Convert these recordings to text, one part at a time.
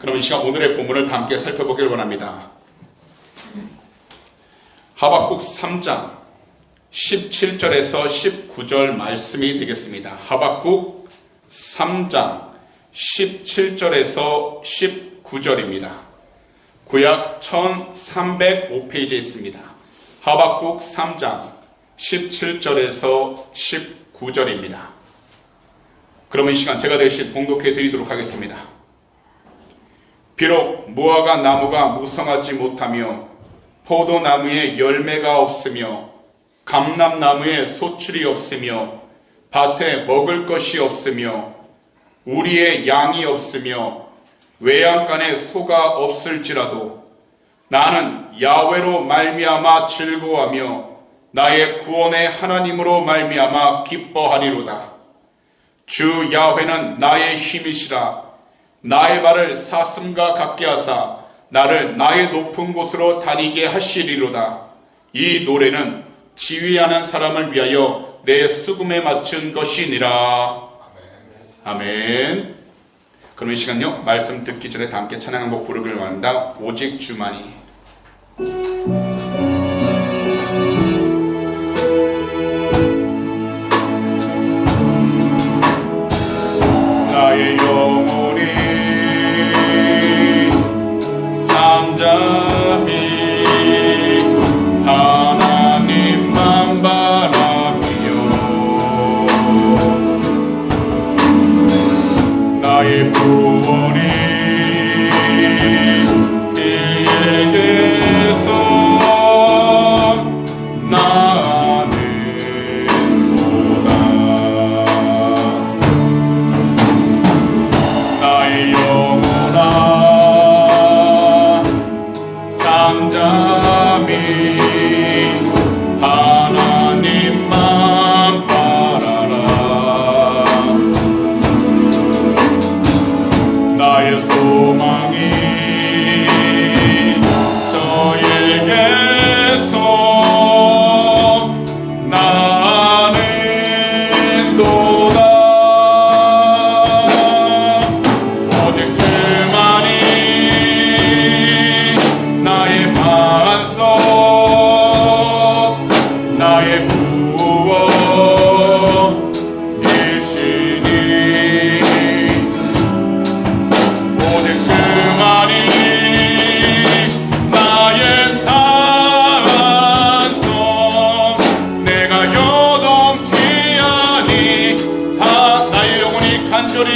그럼 이 시간 오늘의 본문을 다 함께 살펴보길 원합니다. 하박국 3장 17절에서 19절 말씀이 되겠습니다. 하박국 3장 17절에서 19절입니다. 구약 1305페이지에 있습니다. 하박국 3장 17절에서 19절입니다. 그러면 이 시간 제가 대신 봉독해 드리도록 하겠습니다. 비록 무화과 나무가 무성하지 못하며 포도나무에 열매가 없으며 감람나무에 소출이 없으며 밭에 먹을 것이 없으며 우리의 양이 없으며 외양간에 소가 없을지라도 나는 야훼로 말미암아 즐거워하며 나의 구원의 하나님으로 말미암아 기뻐하리로다. 주 야훼는 나의 힘이시라. 나의 발을 사슴과 같게 하사 나를 나의 높은 곳으로 다니게 하시리로다. 이 노래는 지휘하는 사람을 위하여 내 수금에 맞춘 것이니라. 아멘. 그럼 이 시간요, 말씀 듣기 전에 다 함께 찬양한 곡 부르길 원한다. 오직 주만이. 나의 영혼이 잠잠히 하나님만 바라며 나의 구원이 그에게서 나는도다. 나의 영혼아 잠잠히 하나님만 바라라. 나의 소망이 저에게서 나는도다. 오직 주만이 나의 반석 나의 구원이시니 오직 주만이 나의 반석 내가 요동치 아니하. 나의 영혼이 간절히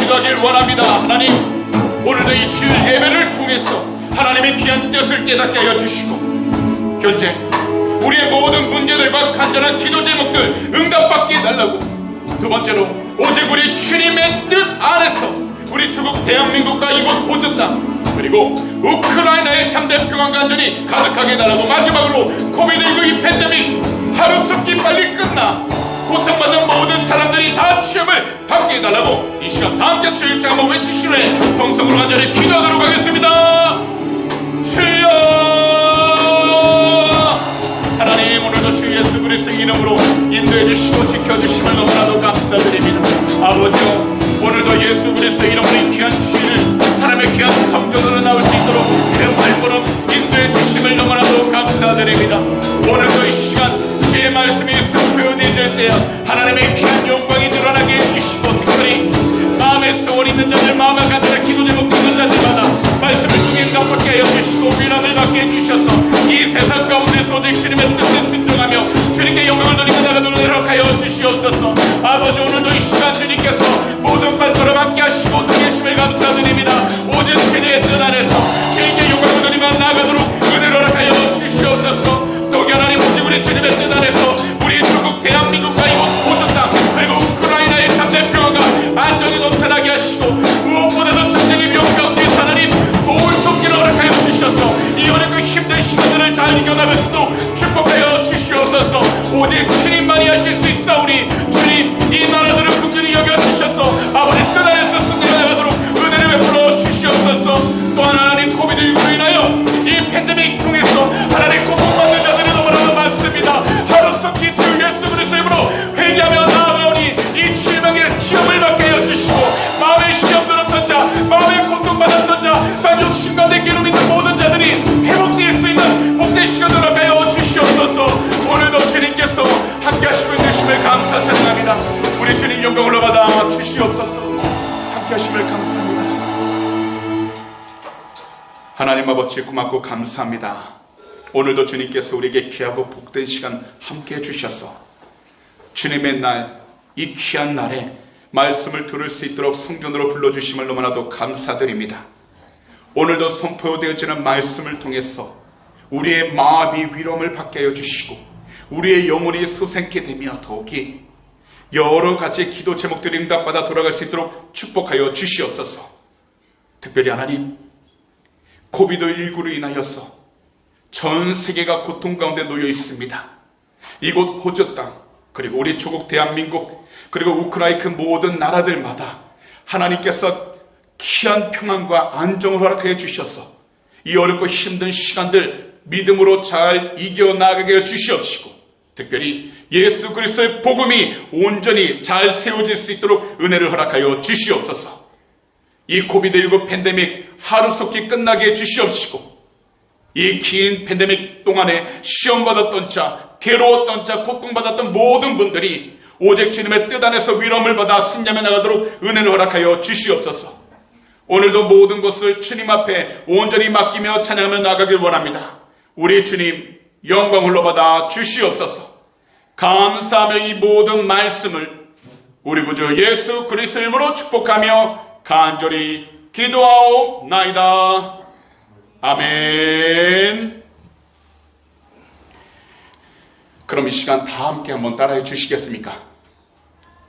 기도하길 원합니다. 하나님, 오늘도 이 주일 예배를 통해서 하나님의 귀한 뜻을 깨닫게 하여 주시고, 현재 우리의 모든 문제들과 간절한 기도 제목들 응답받게 해달라고, 두 번째로 오직 우리 주님의 뜻 안에서 우리 조국 대한민국과 이곳 호주 땅, 그리고 우크라이나의 참된 평안과 안전이 가득하게 해달라고, 마지막으로 코비드19 이 팬데믹 하루속히 빨리 끝나 고통받는 모든 사람들이 다 취업을 받게 해달라고 이 시간 다 함께 주의 입장 한번 외치시는 후에 통성으로 간절히 기도하도록 하겠습니다. 주여, 하나님, 오늘도 주 예수 그리스도의 이름으로 인도해 주시고 지켜주심을 너무나도 감사드립니다. 아버지요, 오늘도 예수 그리스도의 이름으로 이 귀한 주일을 하나님의 귀한 성전으로 나올 수 있도록 그 발걸음 인도해 주심을 너무나도 감사드립니다. 오늘도 이 시간 주의 말씀이 선포되어질 때야 하나님의 귀한 영광이 드러나게 해주시고, 특별히 마음에 소원 있는 자들, 마음에 간절한 기도 제목 있는 자들마다 말씀을 통해 응답받게 하여 주시고 위로를 받게 해주셔서 이 세상 가운데서 오직 주님의 뜻에 순종하며 주님께 영광을 드리고 나가도록 하여 주시옵소서. 아버지, 오늘도 이 시간 주님께서 모든 발걸음 함께 하시고 계심을 감사드립니다. 오직 주님의 뜻 안에서 주님께 영광을 드리며 나가도록 은혜를 하여 주시옵소서. 또 하나님, 오직 우리 주님의 뜻 안에서 우리 조국 대한민국과 이곳 호주 땅, 그리고 우크라이나의 참된 평화가 안전이 넘쳐나게 하시고, 무엇보다도 전쟁의 위험 가운데 하나님 도울 손길을 허락하여 주셔서 이 어렵고 힘든 시간들을 잘 이겨나갈 수도 축복하여 주시옵소서. 오직 주님만이 하실 수 있사오니 주님, 이 나라들을 긍휼히 여겨주셔서 아버지 뜻 안에서 승리하도록 은혜를 베풀어 주시옵소서. 또한 하나님, 코비드19로 인하여 이 팬데믹 통해서 하나님 고통받는 자들이 너무나도 많습니다. 하루속히 주 예수 그리스도의 이름으로 회개하며 나아가오니 이 질병의 시험을 받게 하여 주시고, 마음의 시험 들었던 자, 마음의 고통받았던 자, 욕심과 내기로 믿는 모든 자들이 회복될 수 있는 복된 시간을 하여 주시옵소서. 오늘도 주님께서 함께 하시고 계심을 감사 찬양합니다. 우리 주님 영광을 받아 주시옵소서. 함께 하심을 감사합니다. 하나님 아버지, 고맙고 감사합니다. 오늘도 주님께서 우리에게 귀하고 복된 시간 함께 해주셔서 주님의 날, 이 귀한 날에 말씀을 들을 수 있도록 성전으로 불러주심을 너무나도 감사드립니다. 오늘도 선포되어지는 말씀을 통해서 우리의 마음이 위로움을 받게 하여 주시고 우리의 영혼이 소생케 되며 더욱이 여러 가지 기도 제목들이 응답받아 돌아갈 수 있도록 축복하여 주시옵소서. 특별히 하나님, 코비드19로 인하여서 전 세계가 고통 가운데 놓여 있습니다. 이곳 호주 땅, 그리고 우리 조국 대한민국, 그리고 우크라이나 그 모든 나라들마다 하나님께서 귀한 평안과 안정을 허락하여 주셔서 이 어렵고 힘든 시간들 믿음으로 잘 이겨나가게 해 주시옵시고, 특별히 예수 그리스도의 복음이 온전히 잘 세워질 수 있도록 은혜를 허락하여 주시옵소서. 이 코비드19 팬데믹 하루속히 끝나게 해 주시옵시고, 이 긴 팬데믹 동안에 시험받았던 자, 괴로웠던 자, 고통받았던 모든 분들이 오직 주님의 뜻 안에서 위로움을 받아 승리하며 나가도록 은혜를 허락하여 주시옵소서. 오늘도 모든 것을 주님 앞에 온전히 맡기며 찬양하며 나가길 원합니다. 우리 주님 영광 흘러받아 주시옵소서. 감사하며 이 모든 말씀을 우리 구주 예수 그리스도의 이름으로 축복하며 간절히 기도하옵나이다. 아멘. 그럼 이 시간 다 함께 한번 따라해 주시겠습니까?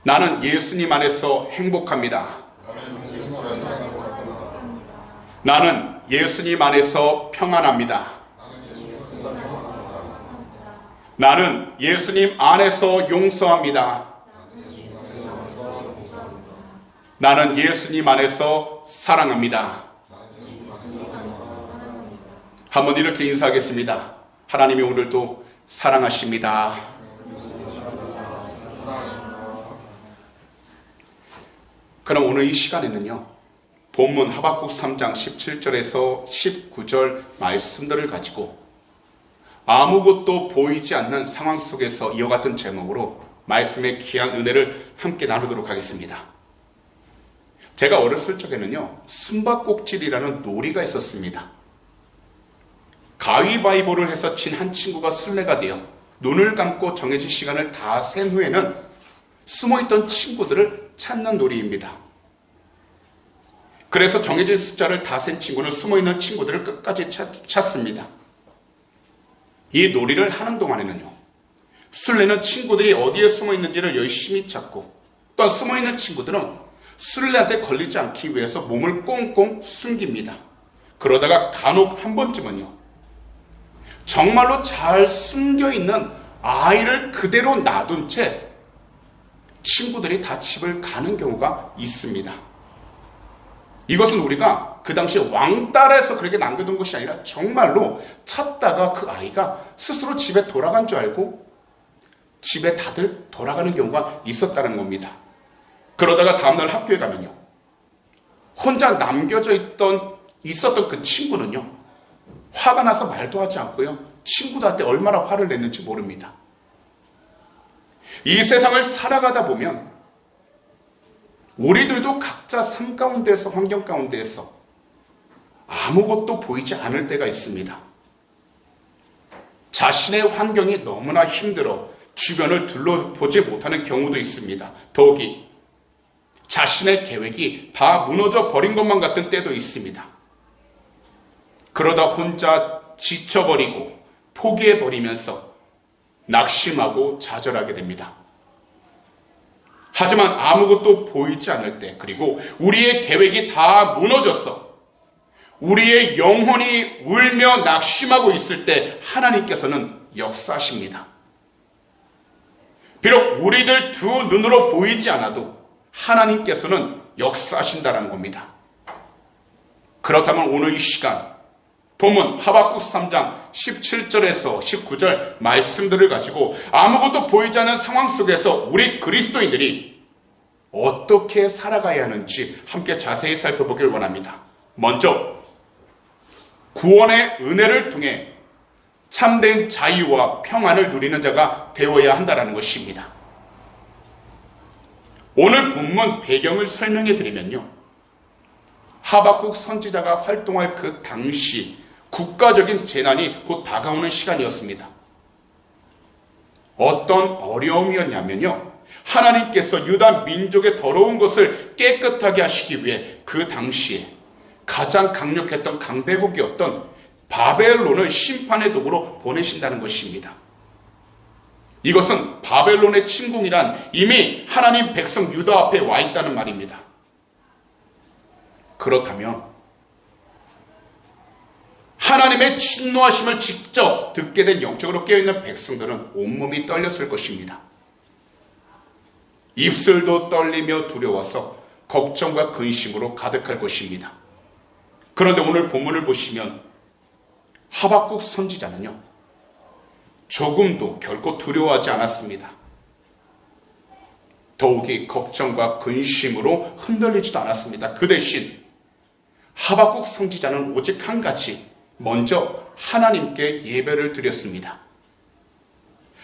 나는 예수님 안에서 행복합니다. 나는 예수님 안에서 평안합니다. 나는 예수님 안에서 용서합니다. 나는 예수님 안에서 사랑합니다. 한번 이렇게 인사하겠습니다. 하나님이 오늘도 사랑하십니다. 그럼 오늘 이 시간에는요, 본문 하박국 3장 17절에서 19절 말씀들을 가지고 아무것도 보이지 않는 상황 속에서 이와 같은 제목으로 말씀의 귀한 은혜를 함께 나누도록 하겠습니다. 제가 어렸을 적에는요, 숨바꼭질이라는 놀이가 있었습니다. 가위바위보를 해서 진 한 친구가 술래가 되어 눈을 감고 정해진 시간을 다 센 후에는 숨어있던 친구들을 찾는 놀이입니다. 그래서 정해진 숫자를 다 센 친구는 숨어있는 친구들을 끝까지 찾습니다. 이 놀이를 하는 동안에는요, 술래는 친구들이 어디에 숨어있는지를 열심히 찾고, 또한 숨어있는 친구들은 술래한테 걸리지 않기 위해서 몸을 꽁꽁 숨깁니다. 그러다가 간혹 한 번쯤은요, 정말로 잘 숨겨있는 아이를 그대로 놔둔 채 친구들이 다 집을 가는 경우가 있습니다. 이것은 우리가 그 당시 왕따라해서 그렇게 남겨둔 것이 아니라 정말로 찾다가 그 아이가 스스로 집에 돌아간 줄 알고 집에 다들 돌아가는 경우가 있었다는 겁니다. 그러다가 다음날 학교에 가면요, 혼자 남겨져 있었던 그 친구는요, 화가 나서 말도 하지 않고요, 친구들한테 얼마나 화를 냈는지 모릅니다. 이 세상을 살아가다 보면 우리들도 각자 삶 가운데서, 환경 가운데에서 아무것도 보이지 않을 때가 있습니다. 자신의 환경이 너무나 힘들어 주변을 둘러보지 못하는 경우도 있습니다. 더욱이 자신의 계획이 다 무너져 버린 것만 같은 때도 있습니다. 그러다 혼자 지쳐버리고 포기해버리면서 낙심하고 좌절하게 됩니다. 하지만 아무것도 보이지 않을 때, 그리고 우리의 계획이 다 무너졌어, 우리의 영혼이 울며 낙심하고 있을 때 하나님께서는 역사하십니다. 비록 우리들 두 눈으로 보이지 않아도 하나님께서는 역사하신다는 겁니다. 그렇다면 오늘 이 시간 본문 하박국 3장 17절에서 19절 말씀들을 가지고 아무것도 보이지 않는 상황 속에서 우리 그리스도인들이 어떻게 살아가야 하는지 함께 자세히 살펴보길 원합니다. 먼저 구원의 은혜를 통해 참된 자유와 평안을 누리는 자가 되어야 한다는 것입니다. 오늘 본문 배경을 설명해 드리면요, 하박국 선지자가 활동할 그 당시 국가적인 재난이 곧 다가오는 시간이었습니다. 어떤 어려움이었냐면요, 하나님께서 유다 민족의 더러운 것을 깨끗하게 하시기 위해 그 당시에 가장 강력했던 강대국이었던 바벨론을 심판의 도구로 보내신다는 것입니다. 이것은 바벨론의 침공이란 이미 하나님 백성 유다 앞에 와 있다는 말입니다. 그렇다면 하나님의 진노하심을 직접 듣게 된 영적으로 깨어있는 백성들은 온몸이 떨렸을 것입니다. 입술도 떨리며 두려워서 걱정과 근심으로 가득할 것입니다. 그런데 오늘 본문을 보시면 하박국 선지자는요, 조금도 결코 두려워하지 않았습니다. 더욱이 걱정과 근심으로 흔들리지도 않았습니다. 그 대신 하박국 선지자는 오직 한 가지, 먼저 하나님께 예배를 드렸습니다.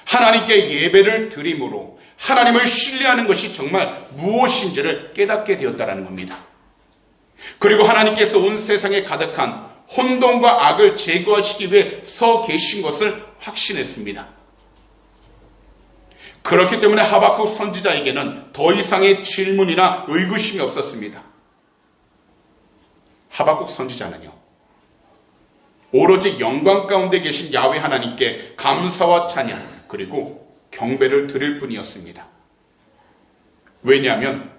하나님께 예배를 드림으로 하나님을 신뢰하는 것이 정말 무엇인지를 깨닫게 되었다는 겁니다. 그리고 하나님께서 온 세상에 가득한 혼돈과 악을 제거하시기 위해 서 계신 것을 확신했습니다. 그렇기 때문에 하박국 선지자에게는 더 이상의 질문이나 의구심이 없었습니다. 하박국 선지자는요, 오로지 영광 가운데 계신 야훼 하나님께 감사와 찬양 그리고 경배를 드릴 뿐이었습니다. 왜냐하면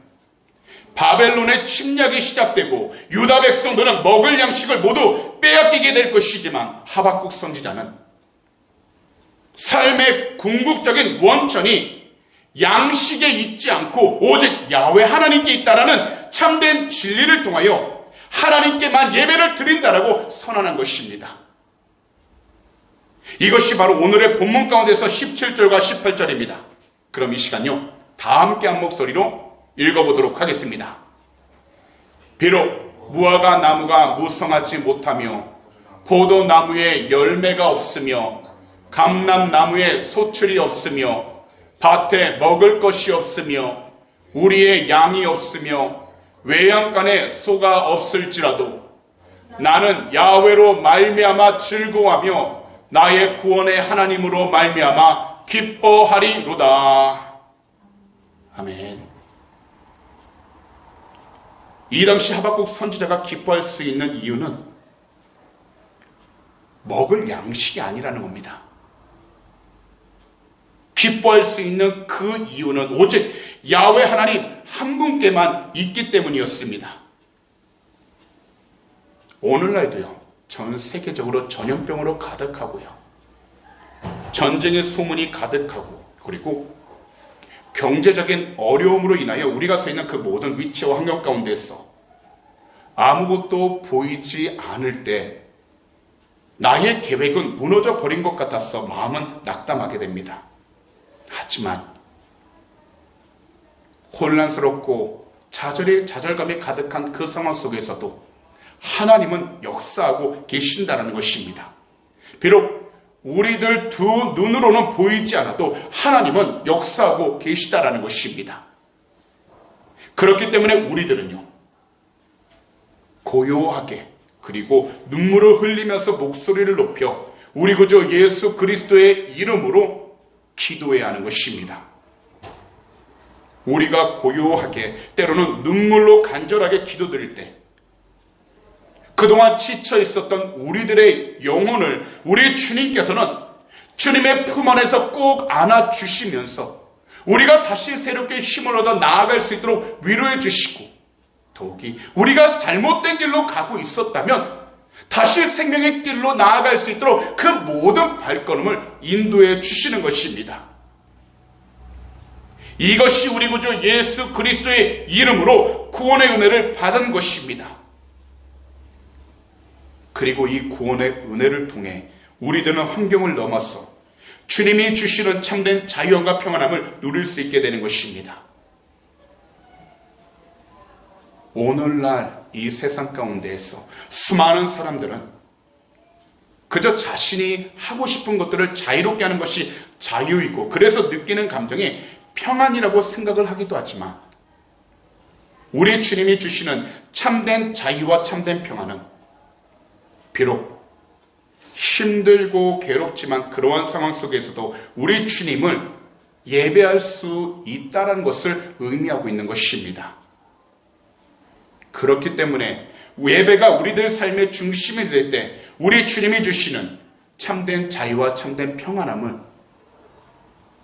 바벨론의 침략이 시작되고 유다 백성들은 먹을 양식을 모두 빼앗기게 될 것이지만 하박국 선지자는 삶의 궁극적인 원천이 양식에 있지 않고 오직 야훼 하나님께 있다라는 참된 진리를 통하여 하나님께만 예배를 드린다라고 선언한 것입니다. 이것이 바로 오늘의 본문 가운데서 17절과 18절입니다. 그럼 이 시간요, 다 함께 한 목소리로 읽어보도록 하겠습니다. 비록 무화과 나무가 무성하지 못하며 포도나무에 열매가 없으며 감람나무에 소출이 없으며 밭에 먹을 것이 없으며 우리의 양이 없으며 외양간에 소가 없을지라도 나는 야훼로 말미암아 즐거워하며 나의 구원의 하나님으로 말미암아 기뻐하리로다. 아멘. 이 당시 하박국 선지자가 기뻐할 수 있는 이유는 먹을 양식이 아니라는 겁니다. 기뻐할 수 있는 그 이유는 오직 야훼 하나님 한 분께만 있기 때문이었습니다. 오늘날도요, 전 세계적으로 전염병으로 가득하고요, 전쟁의 소문이 가득하고, 그리고 경제적인 어려움으로 인하여 우리가 서 있는 그 모든 위치와 환경 가운데서 아무것도 보이지 않을 때 나의 계획은 무너져 버린 것 같아서 마음은 낙담하게 됩니다. 하지만 혼란스럽고 좌절감이 가득한 그 상황 속에서도 하나님은 역사하고 계신다는 것입니다. 비록 우리들 두 눈으로는 보이지 않아도 하나님은 역사하고 계시다라는 것입니다. 그렇기 때문에 우리들은요, 고요하게 그리고 눈물을 흘리면서 목소리를 높여 우리 구주 예수 그리스도의 이름으로 기도해야 하는 것입니다. 우리가 고요하게 때로는 눈물로 간절하게 기도드릴 때 그동안 지쳐 있었던 우리들의 영혼을 우리 주님께서는 주님의 품 안에서 꼭 안아주시면서 우리가 다시 새롭게 힘을 얻어 나아갈 수 있도록 위로해 주시고, 더욱이 우리가 잘못된 길로 가고 있었다면 다시 생명의 길로 나아갈 수 있도록 그 모든 발걸음을 인도해 주시는 것입니다. 이것이 우리 구주 예수 그리스도의 이름으로 구원의 은혜를 받은 것입니다. 그리고 이 구원의 은혜를 통해 우리들은 환경을 넘어서 주님이 주시는 참된 자유함과 평안함을 누릴 수 있게 되는 것입니다. 오늘날 이 세상 가운데에서 수많은 사람들은 그저 자신이 하고 싶은 것들을 자유롭게 하는 것이 자유이고, 그래서 느끼는 감정이 평안이라고 생각을 하기도 하지만, 우리 주님이 주시는 참된 자유와 참된 평안은 비록 힘들고 괴롭지만 그러한 상황 속에서도 우리 주님을 예배할 수 있다는 것을 의미하고 있는 것입니다. 그렇기 때문에 예배가 우리들 삶의 중심이 될 때 우리 주님이 주시는 참된 자유와 참된 평안함을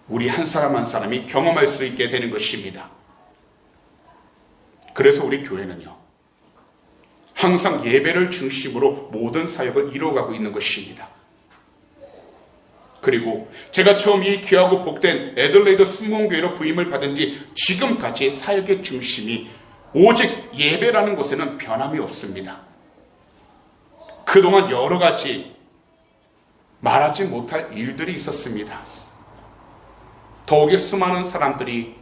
우리 한 사람 한 사람이 경험할 수 있게 되는 것입니다. 그래서 우리 교회는요, 항상 예배를 중심으로 모든 사역을 이루어가고 있는 것입니다. 그리고 제가 처음 이 귀하고 복된 애들레이드 순공교회로 부임을 받은 뒤 지금까지 사역의 중심이 오직 예배라는 것에는 변함이 없습니다. 그동안 여러 가지 말하지 못할 일들이 있었습니다. 더욱이 수많은 사람들이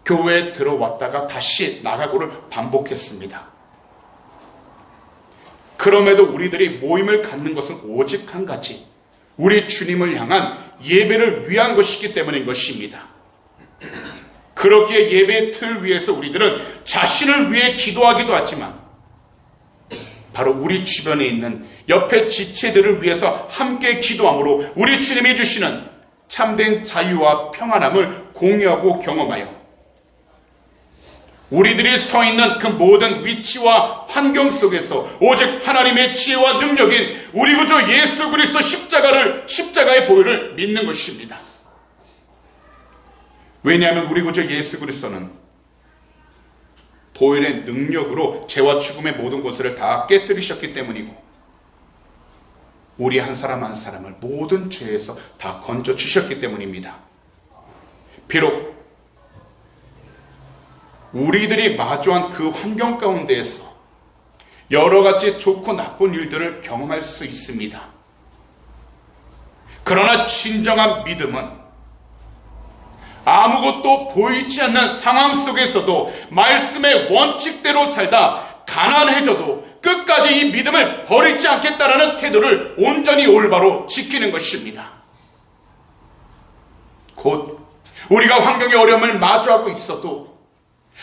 교회에 들어왔다가 다시 나가고를 반복했습니다. 그럼에도 우리들이 모임을 갖는 것은 오직 한 가지, 우리 주님을 향한 예배를 위한 것이기 때문인 것입니다. 그렇기에 예배의 틀 위에서 우리들은 자신을 위해 기도하기도 하지만 바로 우리 주변에 있는 옆에 지체들을 위해서 함께 기도함으로 우리 주님이 주시는 참된 자유와 평안함을 공유하고 경험하여 우리들이 서 있는 그 모든 위치와 환경 속에서 오직 하나님의 지혜와 능력인 우리 구주 예수 그리스도 십자가의 보혈을 믿는 것입니다. 왜냐하면 우리 구주 예수 그리스도는 보혈의 능력으로 죄와 죽음의 모든 것을 다 깨뜨리셨기 때문이고, 우리 한 사람 한 사람을 모든 죄에서 다 건져 주셨기 때문입니다. 비록 우리들이 마주한 그 환경 가운데에서 여러 가지 좋고 나쁜 일들을 경험할 수 있습니다. 그러나 진정한 믿음은 아무것도 보이지 않는 상황 속에서도 말씀의 원칙대로 살다 가난해져도 끝까지 이 믿음을 버리지 않겠다라는 태도를 온전히 올바로 지키는 것입니다. 곧 우리가 환경의 어려움을 마주하고 있어도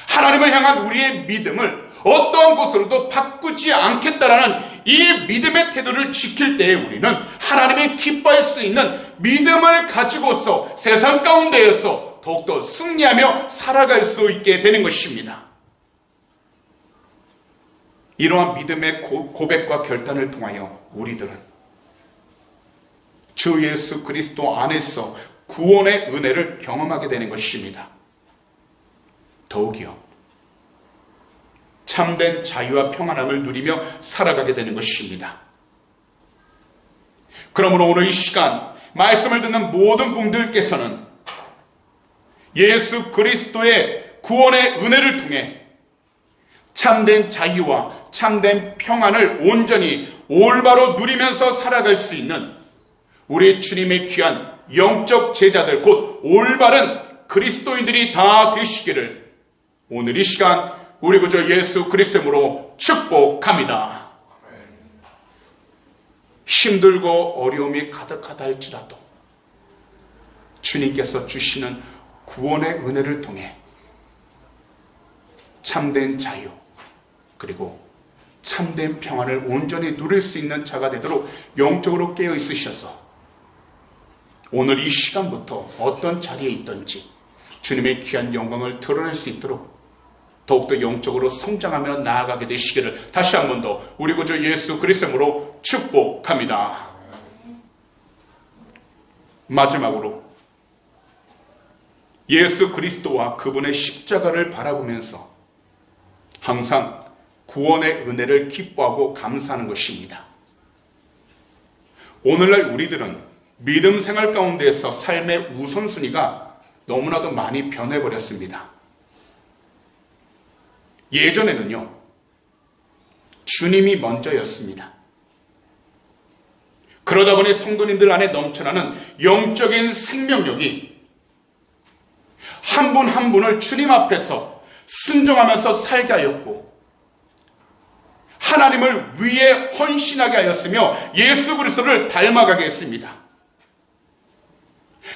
하나님을 향한 우리의 믿음을 어떠한 것으로도 바꾸지 않겠다라는 이 믿음의 태도를 지킬 때에 우리는 하나님이 기뻐할 수 있는 믿음을 가지고서 세상 가운데에서 더욱더 승리하며 살아갈 수 있게 되는 것입니다. 이러한 믿음의 고백과 결단을 통하여 우리들은 주 예수 그리스도 안에서 구원의 은혜를 경험하게 되는 것입니다. 더욱이요, 참된 자유와 평안함을 누리며 살아가게 되는 것입니다. 그러므로 오늘 이 시간 말씀을 듣는 모든 분들께서는 예수 그리스도의 구원의 은혜를 통해 참된 자유와 참된 평안을 온전히 올바로 누리면서 살아갈 수 있는 우리 주님의 귀한 영적 제자들, 곧 올바른 그리스도인들이 다 되시기를 오늘 이 시간 우리 구주 예수 그리스도로 축복합니다. 힘들고 어려움이 가득하다 할지라도 주님께서 주시는 구원의 은혜를 통해 참된 자유 그리고 참된 평안을 온전히 누릴 수 있는 자가 되도록 영적으로 깨어 있으셔서 오늘 이 시간부터 어떤 자리에 있든지 주님의 귀한 영광을 드러낼 수 있도록 더욱더 영적으로 성장하며 나아가게 되시기를 다시 한 번 더 우리 구주 예수 그리스도로 축복합니다. 마지막으로 예수 그리스도와 그분의 십자가를 바라보면서 항상 구원의 은혜를 기뻐하고 감사하는 것입니다. 오늘날 우리들은 믿음 생활 가운데에서 삶의 우선순위가 너무나도 많이 변해버렸습니다. 예전에는요, 주님이 먼저였습니다. 그러다 보니 성도님들 안에 넘쳐나는 영적인 생명력이 한 분 한 분을 주님 앞에서 순종하면서 살게 하였고 하나님을 위해 헌신하게 하였으며 예수 그리스도를 닮아가게 했습니다.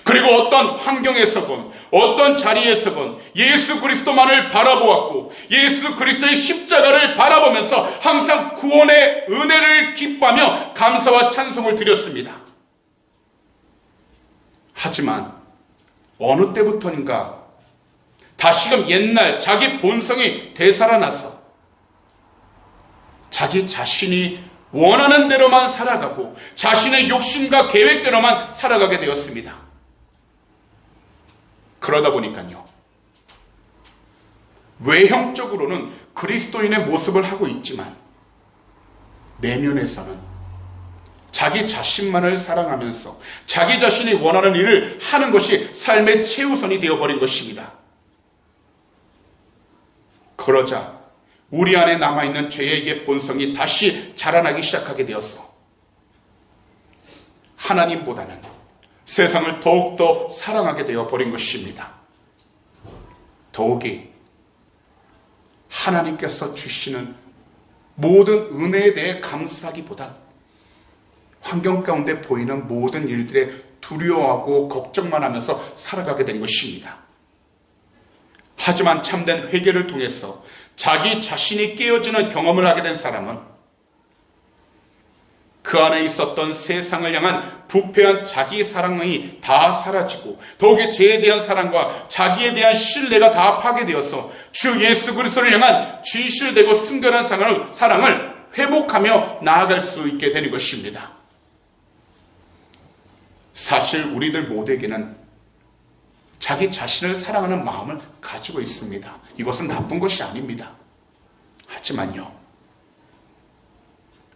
그리고 어떤 환경에서건 어떤 자리에서건 예수 그리스도만을 바라보았고 예수 그리스도의 십자가를 바라보면서 항상 구원의 은혜를 기뻐하며 감사와 찬송을 드렸습니다. 하지만 어느 때부터인가 다시금 옛날 자기 본성이 되살아나서 자기 자신이 원하는 대로만 살아가고 자신의 욕심과 계획대로만 살아가게 되었습니다. 그러다 보니까요, 외형적으로는 그리스도인의 모습을 하고 있지만 내면에서는 자기 자신만을 사랑하면서 자기 자신이 원하는 일을 하는 것이 삶의 최우선이 되어버린 것입니다. 그러자 우리 안에 남아있는 죄의 옛 본성이 다시 자라나기 시작하게 되었어 하나님보다는 세상을 더욱더 사랑하게 되어버린 것입니다. 더욱이 하나님께서 주시는 모든 은혜에 대해 감사하기보다 환경 가운데 보이는 모든 일들에 두려워하고 걱정만 하면서 살아가게 된 것입니다. 하지만 참된 회개를 통해서 자기 자신이 깨어지는 경험을 하게 된 사람은 그 안에 있었던 세상을 향한 부패한 자기 사랑이 다 사라지고 더욱이 죄에 대한 사랑과 자기에 대한 신뢰가 다 파괴되어서 주 예수 그리스도를 향한 진실되고 순결한 사랑을 회복하며 나아갈 수 있게 되는 것입니다. 사실 우리들 모두에게는 자기 자신을 사랑하는 마음을 가지고 있습니다. 이것은 나쁜 것이 아닙니다. 하지만요,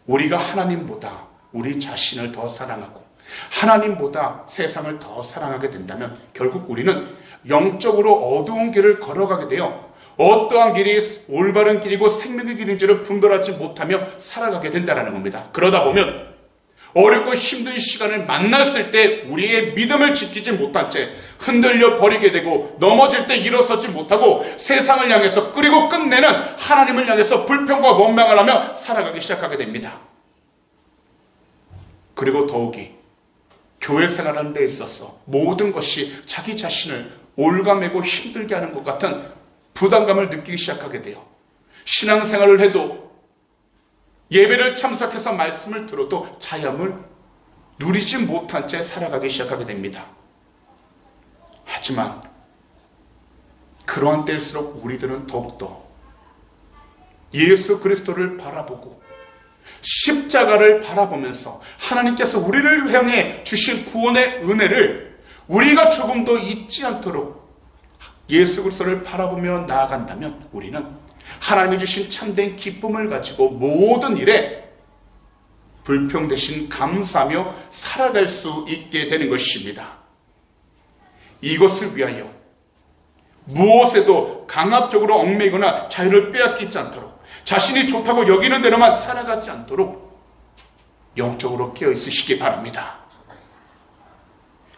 우리가 하나님보다 우리 자신을 더 사랑하고 하나님보다 세상을 더 사랑하게 된다면 결국 우리는 영적으로 어두운 길을 걸어가게 되어 어떠한 길이 올바른 길이고 생명의 길인지를 분별하지 못하며 살아가게 된다는 겁니다. 그러다 보면 어렵고 힘든 시간을 만났을 때 우리의 믿음을 지키지 못한 채 흔들려 버리게 되고 넘어질 때 일어서지 못하고 세상을 향해서 그리고 끝내는 하나님을 향해서 불평과 원망을 하며 살아가기 시작하게 됩니다. 그리고 더욱이 교회 생활하는 데 있어서 모든 것이 자기 자신을 올가매고 힘들게 하는 것 같은 부담감을 느끼기 시작하게 돼요. 신앙생활을 해도 예배를 참석해서 말씀을 들어도 자유함을 누리지 못한 채 살아가기 시작하게 됩니다. 하지만 그러한 때일수록 우리들은 더욱더 예수 그리스도를 바라보고 십자가를 바라보면서 하나님께서 우리를 향해 주신 구원의 은혜를 우리가 조금도 잊지 않도록 예수 그리스도를 바라보며 나아간다면 우리는 하나님이 주신 참된 기쁨을 가지고 모든 일에 불평 대신 감사하며 살아갈 수 있게 되는 것입니다. 이것을 위하여 무엇에도 강압적으로 얽매이거나 자유를 빼앗기지 않도록, 자신이 좋다고 여기는 대로만 살아가지 않도록 영적으로 깨어 있으시기 바랍니다.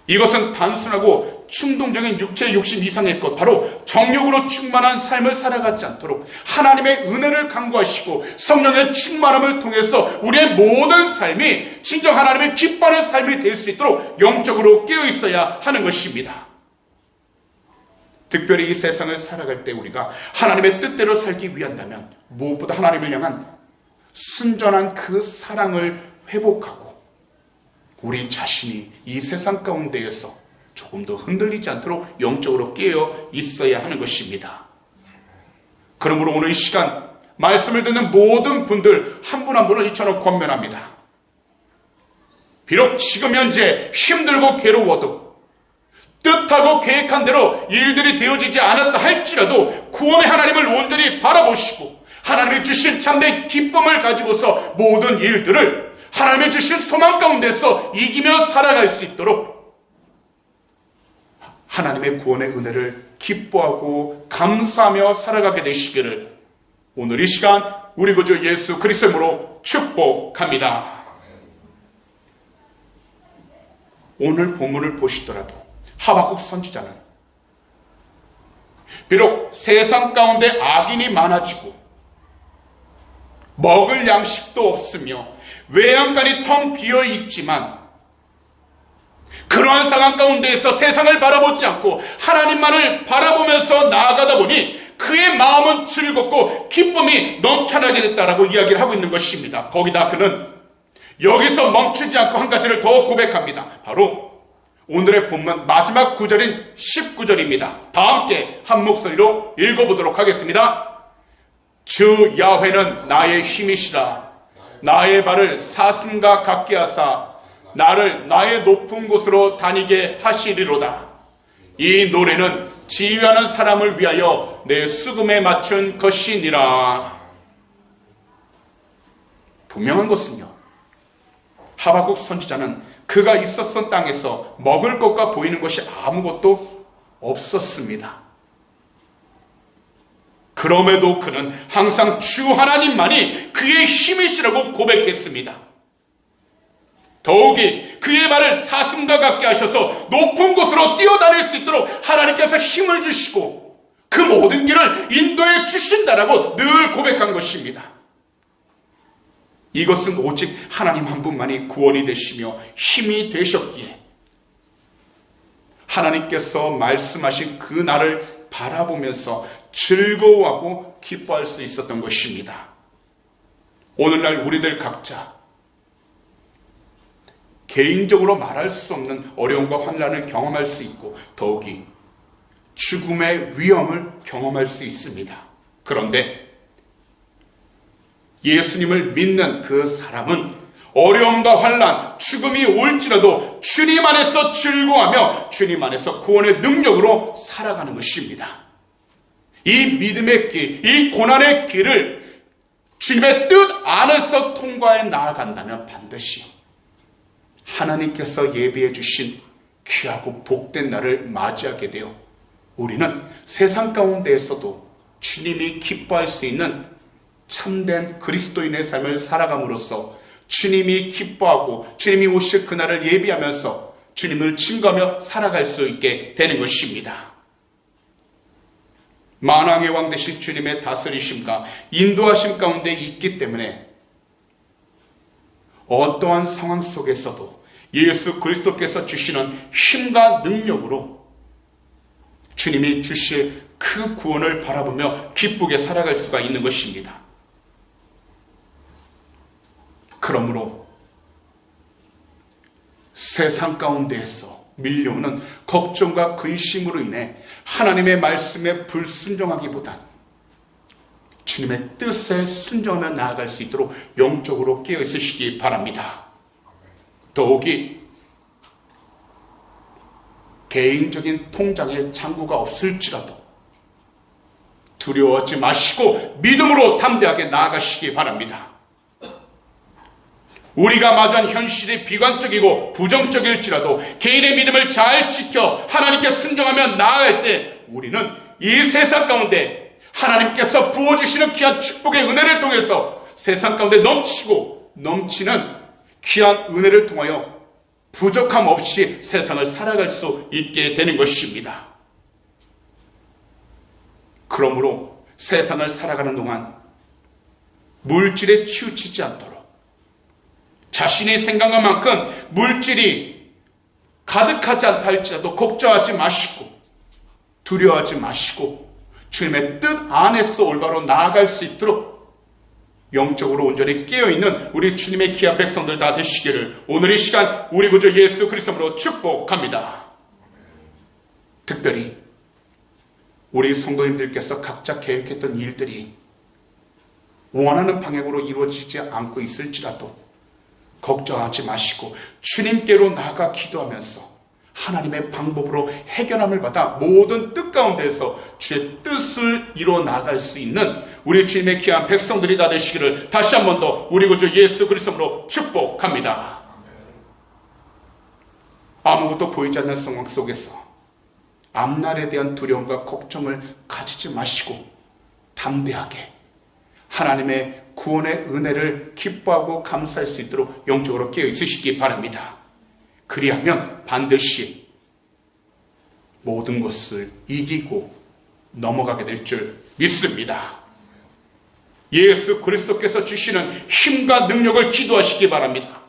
이것은 단순하고 충동적인 육체의 욕심 이상의 것, 바로 정욕으로 충만한 삶을 살아가지 않도록 하나님의 은혜를 간구하시고 성령의 충만함을 통해서 우리의 모든 삶이 진정 하나님의 기뻐하는 삶이 될 수 있도록 영적으로 깨어 있어야 하는 것입니다. 특별히 이 세상을 살아갈 때 우리가 하나님의 뜻대로 살기 위한다면 무엇보다 하나님을 향한 순전한 그 사랑을 회복하고 우리 자신이 이 세상 가운데에서 조금 더 흔들리지 않도록 영적으로 깨어 있어야 하는 것입니다. 그러므로 오늘 이 시간 말씀을 듣는 모든 분들 한 분 한 분을 이처럼 권면합니다. 비록 지금 현재 힘들고 괴로워도 뜻하고 계획한 대로 일들이 되어지지 않았다 할지라도 구원의 하나님을 온전히 바라보시고 하나님이 주신 참된 기쁨을 가지고서 모든 일들을 하나님이 주신 소망 가운데서 이기며 살아갈 수 있도록 하나님의 구원의 은혜를 기뻐하고 감사하며 살아가게 되시기를 오늘 이 시간 우리 구주 예수 그리스도의 이름으로 축복합니다. 오늘 본문을 보시더라도 하박국 선지자는 비록 세상 가운데 악인이 많아지고 먹을 양식도 없으며 외양간이 텅 비어 있지만 그러한 상황 가운데에서 세상을 바라보지 않고 하나님만을 바라보면서 나아가다 보니 그의 마음은 즐겁고 기쁨이 넘쳐나게 됐다라고 이야기를 하고 있는 것입니다. 거기다 그는 여기서 멈추지 않고 한 가지를 더 고백합니다. 바로 오늘의 본문 마지막 구절인 19절입니다. 다 함께 한 목소리로 읽어보도록 하겠습니다. 주 야훼는 나의 힘이시라. 나의 발을 사슴과 같게 하사 나를 나의 높은 곳으로 다니게 하시리로다. 이 노래는 지휘하는 사람을 위하여 내 수금에 맞춘 것이니라. 분명한 것은요, 하박국 선지자는 그가 있었던 땅에서 먹을 것과 보이는 것이 아무것도 없었습니다. 그럼에도 그는 항상 주 하나님만이 그의 힘이시라고 고백했습니다. 더욱이 그의 발을 사슴과 같게 하셔서 높은 곳으로 뛰어다닐 수 있도록 하나님께서 힘을 주시고 그 모든 길을 인도해 주신다라고 늘 고백한 것입니다. 이것은 오직 하나님 한 분만이 구원이 되시며 힘이 되셨기에 하나님께서 말씀하신 그 날을 바라보면서 즐거워하고 기뻐할 수 있었던 것입니다. 오늘날 우리들 각자 개인적으로 말할 수 없는 어려움과 환난을 경험할 수 있고 더욱이 죽음의 위험을 경험할 수 있습니다. 그런데 예수님을 믿는 그 사람은 어려움과 환난, 죽음이 올지라도 주님 안에서 즐거워하며 주님 안에서 구원의 능력으로 살아가는 것입니다. 이 믿음의 길, 이 고난의 길을 주님의 뜻 안에서 통과해 나아간다면 반드시 하나님께서 예비해 주신 귀하고 복된 날을 맞이하게 되어 우리는 세상 가운데에서도 주님이 기뻐할 수 있는 참된 그리스도인의 삶을 살아감으로써 주님이 기뻐하고 주님이 오실 그날을 예비하면서 주님을 증거하며 살아갈 수 있게 되는 것입니다. 만왕의 왕 되신 주님의 다스리심과 인도하심 가운데 있기 때문에 어떠한 상황 속에서도 예수 그리스도께서 주시는 힘과 능력으로 주님이 주실 그 구원을 바라보며 기쁘게 살아갈 수가 있는 것입니다. 그러므로 세상 가운데에서 밀려오는 걱정과 근심으로 인해 하나님의 말씀에 불순종하기보단 주님의 뜻에 순종하며 나아갈 수 있도록 영적으로 깨어 있으시기 바랍니다. 더욱이 개인적인 통장에 잔고가 없을지라도 두려워하지 마시고 믿음으로 담대하게 나아가시기 바랍니다. 우리가 마주한 현실이 비관적이고 부정적일지라도 개인의 믿음을 잘 지켜 하나님께 순종하며 나아갈 때 우리는 이 세상 가운데 하나님께서 부어주시는 귀한 축복의 은혜를 통해서 세상 가운데 넘치고 넘치는 귀한 은혜를 통하여 부족함 없이 세상을 살아갈 수 있게 되는 것입니다. 그러므로 세상을 살아가는 동안 물질에 치우치지 않도록 자신의 생각한 만큼 물질이 가득하지 않다 할지라도 걱정하지 마시고 두려워하지 마시고 주님의 뜻 안에서 올바로 나아갈 수 있도록 영적으로 온전히 깨어있는 우리 주님의 귀한 백성들 다 되시기를 오늘 이 시간 우리 구주 예수 그리스도로 축복합니다. 특별히 우리 성도님들께서 각자 계획했던 일들이 원하는 방향으로 이루어지지 않고 있을지라도 걱정하지 마시고 주님께로 나아가 기도하면서 하나님의 방법으로 해결함을 받아 모든 뜻 가운데에서 주의 뜻을 이루어 나갈 수 있는 우리 주님의 귀한 백성들이 다 되시기를 다시 한 번 더 우리 구주 예수 그리스도로 축복합니다. 아무것도 보이지 않는 상황 속에서 앞날에 대한 두려움과 걱정을 가지지 마시고 담대하게 하나님의 구원의 은혜를 기뻐하고 감사할 수 있도록 영적으로 깨어 있으시기 바랍니다. 그리하면 반드시 모든 것을 이기고 넘어가게 될 줄 믿습니다. 예수 그리스도께서 주시는 힘과 능력을 기도하시기 바랍니다.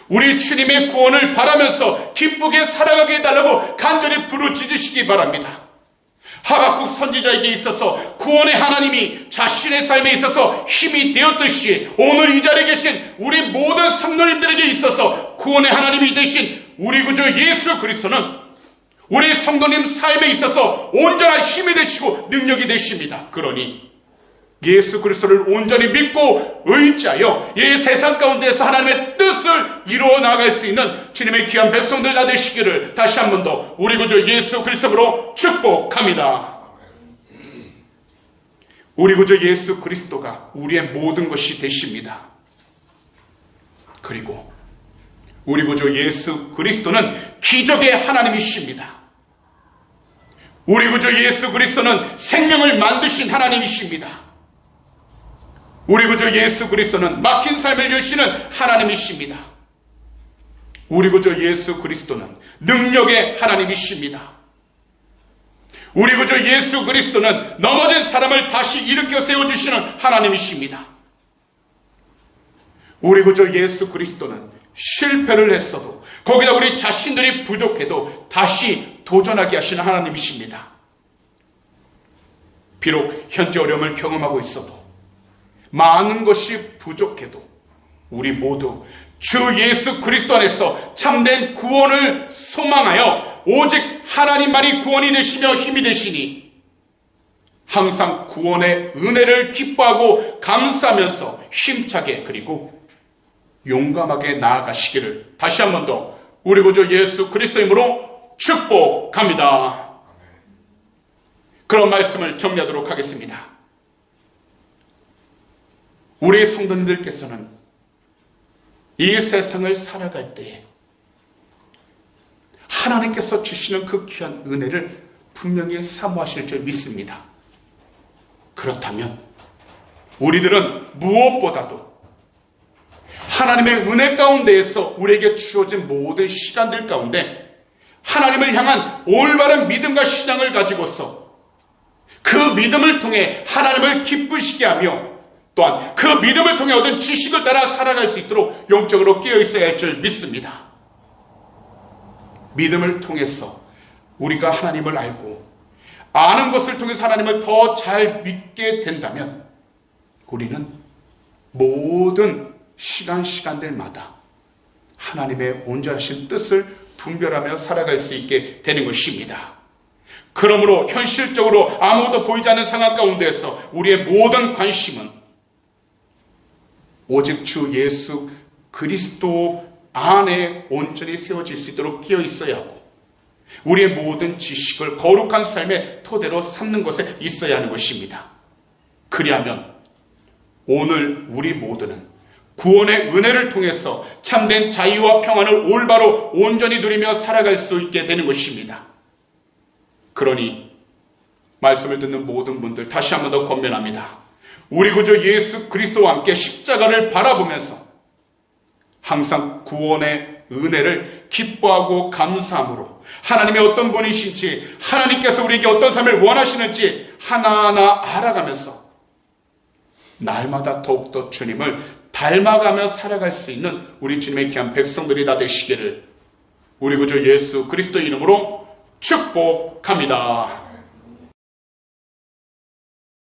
우리 주님의 구원을 바라면서 기쁘게 살아가게 해달라고 간절히 부르짖으시기 바랍니다. 하박국 선지자에게 있어서 구원의 하나님이 자신의 삶에 있어서 힘이 되었듯이 오늘 이 자리에 계신 우리 모든 성도님들에게 있어서 구원의 하나님이 되신 우리 구주 예수 그리스도는 우리 성도님 삶에 있어서 온전한 힘이 되시고 능력이 되십니다. 그러니 예수 그리스도를 온전히 믿고 의지하여 이 세상 가운데에서 하나님의 뜻을 이루어 나갈 수 있는 주님의 귀한 백성들 다 되시기를 다시 한 번 더 우리 구주 예수 그리스도로 축복합니다. 우리 구주 예수 그리스도가 우리의 모든 것이 되십니다. 그리고 우리 구주 예수 그리스도는 기적의 하나님이십니다. 우리 구주 예수 그리스도는 생명을 만드신 하나님이십니다. 우리 구주 예수 그리스도는 막힌 삶을 여시는 하나님이십니다. 우리 구주 예수 그리스도는 능력의 하나님이십니다. 우리 구주 예수 그리스도는 넘어진 사람을 다시 일으켜 세워주시는 하나님이십니다. 우리 구주 예수 그리스도는 실패를 했어도 거기다 우리 자신들이 부족해도 다시 도전하게 하시는 하나님이십니다. 비록 현재 어려움을 경험하고 있어도 많은 것이 부족해도 우리 모두 주 예수 그리스도 안에서 참된 구원을 소망하여 오직 하나님만이 구원이 되시며 힘이 되시니 항상 구원의 은혜를 기뻐하고 감사하면서 힘차게 그리고 용감하게 나아가시기를 다시 한 번 더 우리 구주 예수 그리스도이므로 축복합니다. 그런 말씀을 정리하도록 하겠습니다. 우리 성도님들께서는 이 세상을 살아갈 때에 하나님께서 주시는 그 귀한 은혜를 분명히 사모하실 줄 믿습니다. 그렇다면 우리들은 무엇보다도 하나님의 은혜 가운데에서 우리에게 주어진 모든 시간들 가운데 하나님을 향한 올바른 믿음과 신앙을 가지고서 그 믿음을 통해 하나님을 기쁘시게 하며 또한 그 믿음을 통해 얻은 지식을 따라 살아갈 수 있도록 영적으로 깨어 있어야 할 줄 믿습니다. 믿음을 통해서 우리가 하나님을 알고 아는 것을 통해서 하나님을 더 잘 믿게 된다면 우리는 모든 시간들마다 하나님의 온전하신 뜻을 분별하며 살아갈 수 있게 되는 것입니다. 그러므로 현실적으로 아무것도 보이지 않는 상황 가운데에서 우리의 모든 관심은 오직 주 예수 그리스도 안에 온전히 세워질 수 있도록 끼어 있어야 하고, 우리의 모든 지식을 거룩한 삶의 토대로 삼는 것에 있어야 하는 것입니다. 그리하면 오늘 우리 모두는 구원의 은혜를 통해서 참된 자유와 평안을 올바로 온전히 누리며 살아갈 수 있게 되는 것입니다. 그러니 말씀을 듣는 모든 분들 다시 한 번 더 권면합니다. 우리 구주 예수 그리스도와 함께 십자가를 바라보면서 항상 구원의 은혜를 기뻐하고 감사함으로 하나님의 어떤 분이신지, 하나님께서 우리에게 어떤 삶을 원하시는지 하나하나 알아가면서 날마다 더욱더 주님을 닮아가며 살아갈 수 있는 우리 주님의 귀한 백성들이 다 되시기를 우리 구주 예수 그리스도의 이름으로 축복합니다.